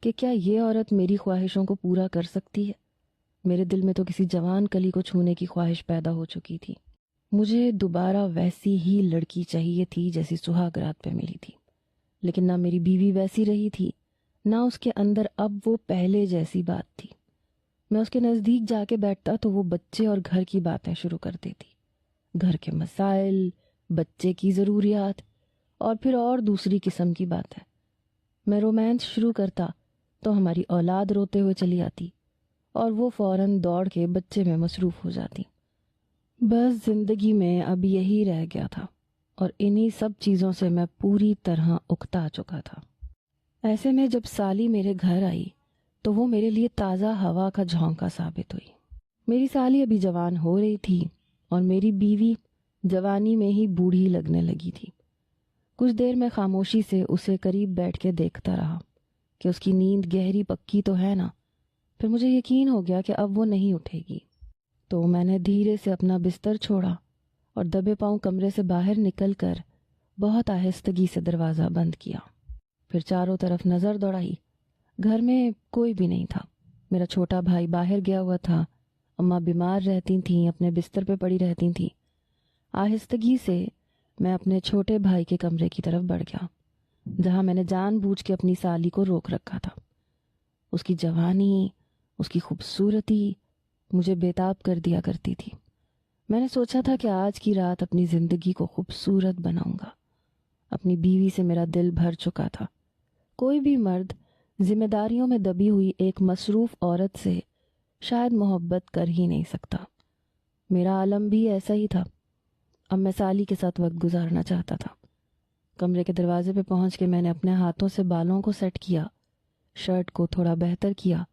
کہ کیا یہ عورت میری خواہشوں کو پورا کر سکتی ہے؟ میرے دل میں تو کسی جوان کلی کو چھونے کی خواہش پیدا ہو چکی تھی۔ مجھے دوبارہ ویسی ہی لڑکی چاہیے تھی جیسی سہاگ رات پہ ملی تھی، لیکن نہ میری بیوی ویسی رہی تھی، نہ اس کے اندر اب وہ پہلے جیسی بات تھی۔ میں اس کے نزدیک جا کے بیٹھتا تو وہ بچے اور گھر کی باتیں شروع کر دیتی، گھر کے مسائل، بچے کی ضروریات، اور پھر اور دوسری قسم کی بات ہے۔ میں رومانس شروع کرتا تو ہماری اولاد روتے ہوئے چلی آتی اور وہ فوراً دوڑ کے بچے میں مصروف ہو جاتی۔ بس زندگی میں اب یہی رہ گیا تھا اور انہی سب چیزوں سے میں پوری طرح اکتا چکا تھا۔ ایسے میں جب سالی میرے گھر آئی تو وہ میرے لیے تازہ ہوا کا جھونکا ثابت ہوئی۔ میری سالی ابھی جوان ہو رہی تھی اور میری بیوی جوانی میں ہی بوڑھی لگنے لگی تھی۔ کچھ دیر میں خاموشی سے اسے قریب بیٹھ کے دیکھتا رہا کہ اس کی نیند گہری پکی تو ہے نا۔ پھر مجھے یقین ہو گیا کہ اب وہ نہیں اٹھے گی، تو میں نے دھیرے سے اپنا بستر چھوڑا اور دبے پاؤں کمرے سے باہر نکل کر بہت آہستگی سے دروازہ بند کیا۔ پھر چاروں طرف نظر دوڑائی۔ گھر میں کوئی بھی نہیں تھا۔ میرا چھوٹا بھائی باہر گیا ہوا تھا، اماں بیمار رہتی تھیں، اپنے بستر پہ پڑی رہتی تھیں۔ آہستگی سے میں اپنے چھوٹے بھائی کے کمرے کی طرف بڑھ گیا، جہاں میں نے جان بوجھ کے اپنی سالی کو روک رکھا تھا۔ اس کی جوانی، اس کی خوبصورتی مجھے بےتاب کر دیا کرتی تھی۔ میں نے سوچا تھا کہ آج کی رات اپنی زندگی کو خوبصورت بناؤں گا۔ اپنی بیوی سے میرا دل بھر چکا تھا۔ کوئی بھی مرد ذمہ داریوں میں دبی ہوئی ایک مصروف عورت سے شاید محبت کر ہی نہیں سکتا۔ میرا عالم بھی ایسا ہی تھا۔ اب میں سالی کے ساتھ وقت گزارنا چاہتا تھا۔ کمرے کے دروازے پہ پہنچ کے میں نے اپنے ہاتھوں سے بالوں کو سیٹ کیا، شرٹ کو تھوڑا بہتر کیا